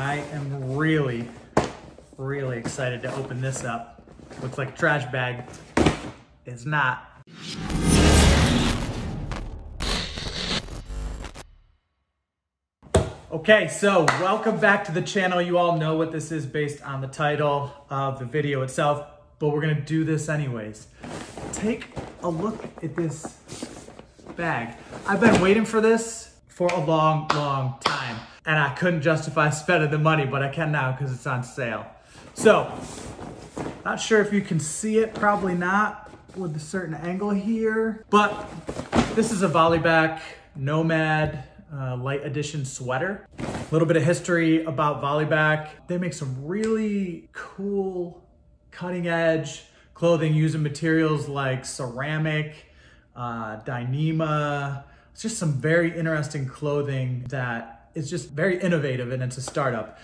I am really excited to open this up. Looks like a trash bag. It's not. Okay, so welcome back to the channel. You all know what this is based on the title of the video itself, but we're gonna do this anyways. Take a look at this bag. I've been waiting for this for a long time, and I couldn't justify spending the money, but I can now because it's on sale. So, not sure if you can see it, probably not with a certain angle here, but this is a Vollebak Nomad light edition sweater. A little bit of history about Vollebak. They make some really cool cutting edge clothing using materials like ceramic, Dyneema. It's just some very interesting clothing that is just very innovative, and it's a startup.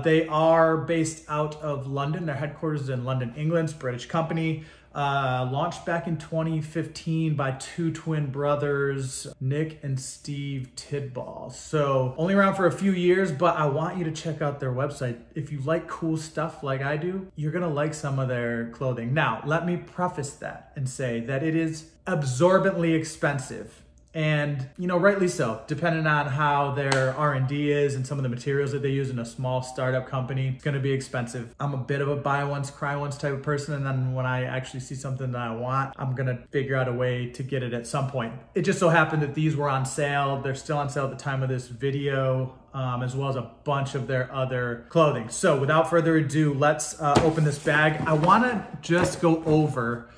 They are based out of London. Their headquarters is in London, England. It's a British company. Launched back in 2015 by two twin brothers, Nick and Steve Tidball. So only around for a few years, but I want you to check out their website. If you like cool stuff like I do, you're gonna like some of their clothing. Now, let me preface that and say that it is absorbently expensive. And, you know, rightly so, depending on how their R&D is and some of the materials that they use in a small startup company, it's gonna be expensive. I'm a bit of a buy once, cry once type of person, and then when I actually see something that I want, I'm gonna figure out a way to get it at some point. It just so happened that these were on sale. They're still on sale at the time of this video, as well as a bunch of their other clothing. So without further ado, let's open this bag. I wanna just go over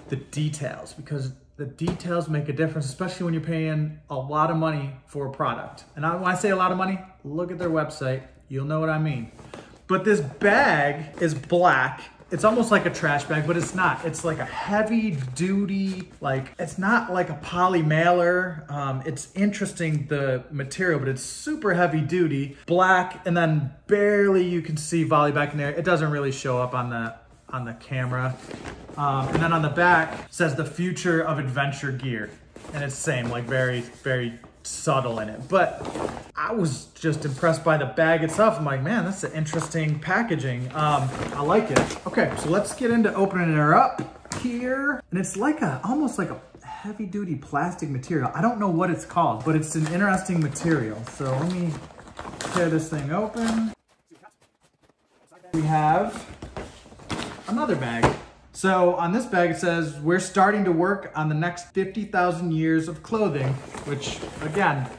the details because the details make a difference, especially when you're paying a lot of money for a product. And when I say a lot of money, look at their website. You'll know what I mean. But this bag is black. It's almost like a trash bag, but it's not. It's like a heavy duty, it's not like a poly mailer. It's interesting, the material, but it's super heavy duty. Black, and then barely you can see Vollebak in there. It doesn't really show up on the camera. And then on the back it says the future of adventure gear. And it's the same, like very subtle in it. But I was just impressed by the bag itself. I'm like, man, that's an interesting packaging. I like it. Okay, so let's get into opening her up here. And it's like almost like a heavy duty plastic material. I don't know what it's called, but it's an interesting material. So let me tear this thing open. We have another bag. So on this bag, it says, we're starting to work on the next 50,000 years of clothing, which again,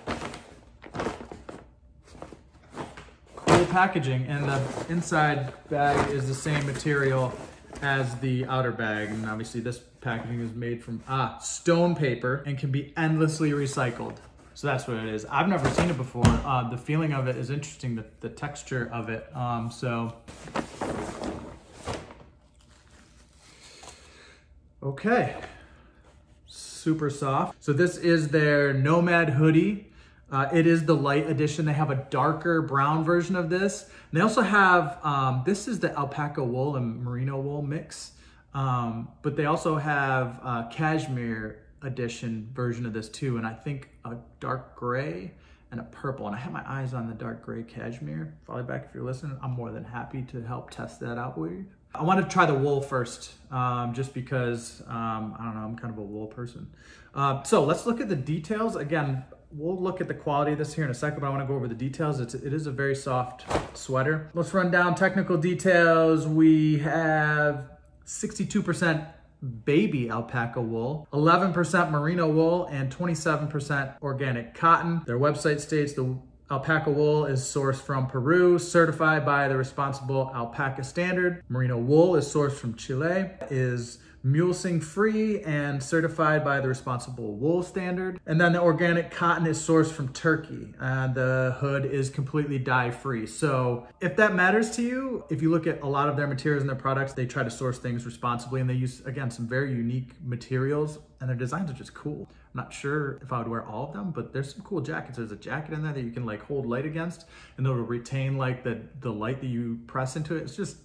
cool packaging. And the inside bag is the same material as the outer bag. And obviously this packaging is made from stone paper and can be endlessly recycled. So that's what it is. I've never seen it before. The feeling of it is interesting, the texture of it. Okay, super soft. So this is their Nomad Hoodie. It is the light edition. They have a darker brown version of this. And they also have, this is the alpaca wool and merino wool mix. But they also have cashmere edition version of this too. And I think a dark gray and a purple. And I have my eyes on the dark gray cashmere. Vollebak, if you're listening, I'm more than happy to help test that out with you. I want to try the wool first, just because, I don't know, I'm kind of a wool person. So let's look at the details. Again, we'll look at the quality of this here in a second, but I want to go over the details. It is a very soft sweater. Let's run down technical details. We have 62% baby alpaca wool, 11% merino wool, and 27% organic cotton. Their website states the alpaca wool is sourced from Peru, certified by the Responsible Alpaca Standard. Merino wool is sourced from Chile, is mulesing free and certified by the Responsible Wool Standard. And then the organic cotton is sourced from Turkey. The hood is completely dye free. So if that matters to you, if you look at a lot of their materials and their products, they try to source things responsibly, and they use, again, some very unique materials, and their designs are just cool. I'm not sure if I would wear all of them, but there's some cool jackets. There's a jacket in there that you can like hold light against, and it'll retain like the light that you press into it. It's just,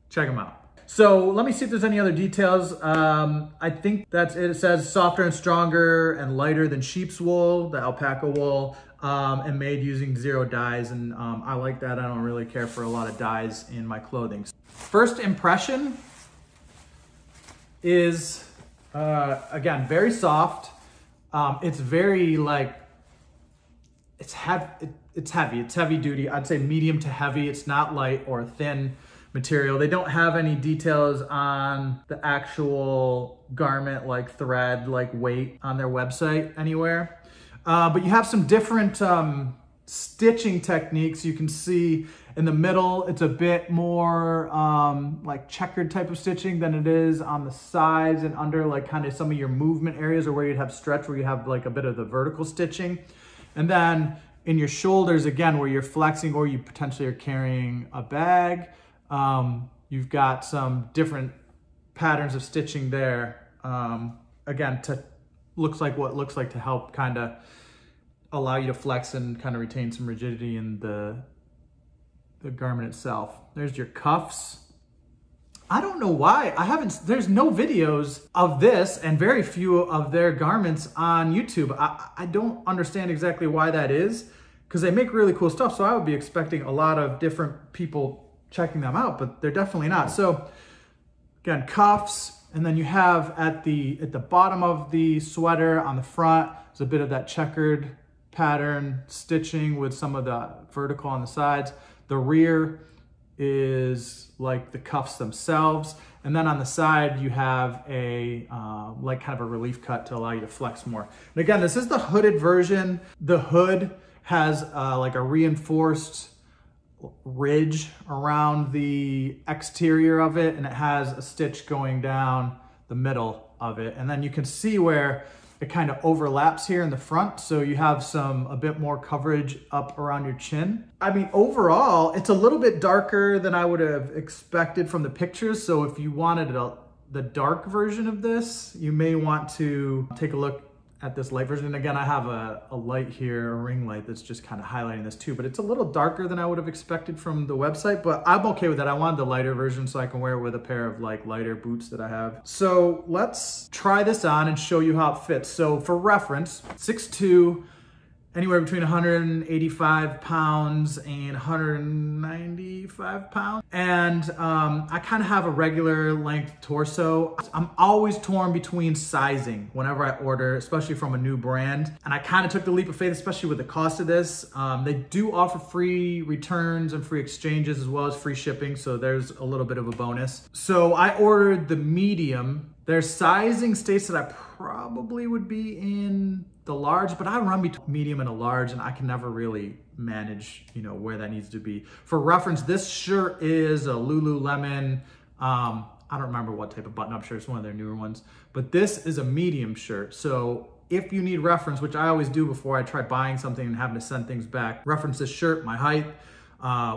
check them out. So let me see if there's any other details. I think that's it. It says softer and stronger and lighter than sheep's wool, the alpaca wool. and made using 0 dyes. And I like that. I don't really care for a lot of dyes in my clothing. First impression is, again, very soft. It's very it's heavy duty. I'd say medium to heavy. It's not light or thin material. They don't have any details on the actual garment, like thread, like weight on their website anywhere. But you have some different stitching techniques. You can see in the middle, it's a bit more like checkered type of stitching than it is on the sides and under, like kind of some of your movement areas, or where you'd have stretch, where you have like a bit of the vertical stitching. And then in your shoulders, again, where you're flexing or you potentially are carrying a bag, you've got some different patterns of stitching there. Again, looks like to help kind of allow you to flex and kind of retain some rigidity in the garment itself. There's your cuffs. I don't know why there's no videos of this and very few of their garments on YouTube. I don't understand exactly why that is, because they make really cool stuff. So I would be expecting a lot of different people checking them out, but they're definitely not. So again, cuffs, and then you have at the bottom of the sweater on the front, there's a bit of that checkered pattern stitching with some of the vertical on the sides. The rear is like the cuffs themselves. And then on the side, you have a like kind of a relief cut to allow you to flex more. And again, this is the hooded version. The hood has like a reinforced ridge around the exterior of it, and it has a stitch going down the middle of it. And then you can see where it kind of overlaps here in the front, so you have a bit more coverage up around your chin. I mean, overall, it's a little bit darker than I would have expected from the pictures. So if you wanted the dark version of this, you may want to take a look at this light version. And again, I have a light here, a ring light, that's just kind of highlighting this too, but it's a little darker than I would have expected from the website, but I'm okay with that. I wanted the lighter version so I can wear it with a pair of like lighter boots that I have. So let's try this on and show you how it fits. So for reference, 6'2", anywhere between 185 pounds and 195 pounds. And I kind of have a regular length torso. I'm always torn between sizing whenever I order, especially from a new brand. And I kind of took the leap of faith, especially with the cost of this. They do offer free returns and free exchanges, as well as free shipping. So there's a little bit of a bonus. So I ordered the medium. Their sizing states that I probably would be in the large, but I run between medium and a large, and I can never really manage, where that needs to be. For reference, this shirt is a Lululemon, I don't remember what type of button-up shirt, it's one of their newer ones, but this is a medium shirt. So if you need reference, which I always do before I try buying something and having to send things back, reference this shirt, my height,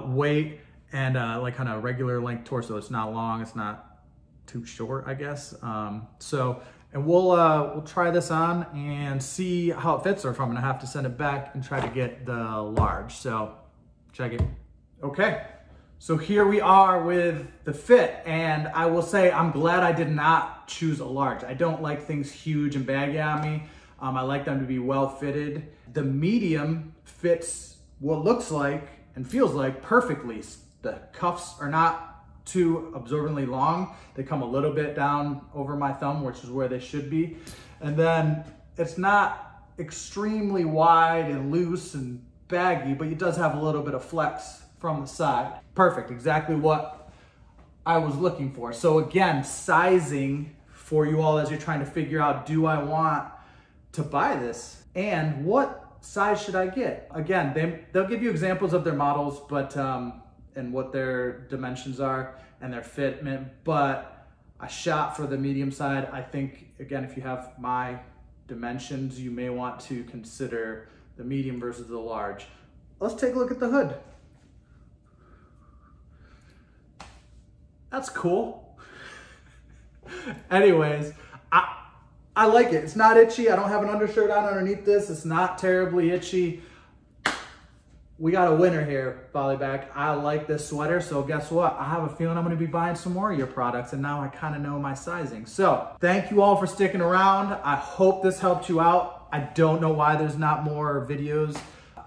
weight, and like kind of regular length torso. It's not long, it's not too short, I guess. And we'll try this on and see how it fits, or if I'm gonna have to send it back and try to get the large. So check it. Okay, so here we are with the fit, and I will say I'm glad I did not choose a large. I don't like things huge and baggy on me. I like them to be well fitted. The medium fits what looks like and feels like perfectly. The cuffs are not too absorbently long. They come a little bit down over my thumb, which is where they should be. And then it's not extremely wide and loose and baggy, but it does have a little bit of flex from the side. Perfect, exactly what I was looking for. So again, sizing for you all as you're trying to figure out, do I want to buy this? And what size should I get? Again, they'll give you examples of their models, but and what their dimensions are and their fitment, but I shot for the medium side. I think, again, if you have my dimensions, you may want to consider the medium versus the large. Let's take a look at the hood. That's cool. Anyways, I like it. It's not itchy. I don't have an undershirt on underneath this. It's not terribly itchy. We got a winner here, Vollebak. I like this sweater, so guess what? I have a feeling I'm gonna be buying some more of your products, and now I kind of know my sizing. So thank you all for sticking around. I hope this helped you out. I don't know why there's not more videos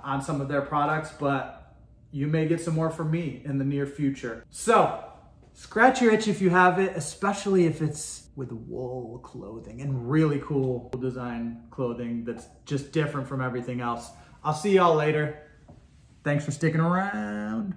on some of their products, but you may get some more from me in the near future. So scratch your itch if you have it, especially if it's with wool clothing and really cool design clothing that's just different from everything else. I'll see y'all later. Thanks for sticking around.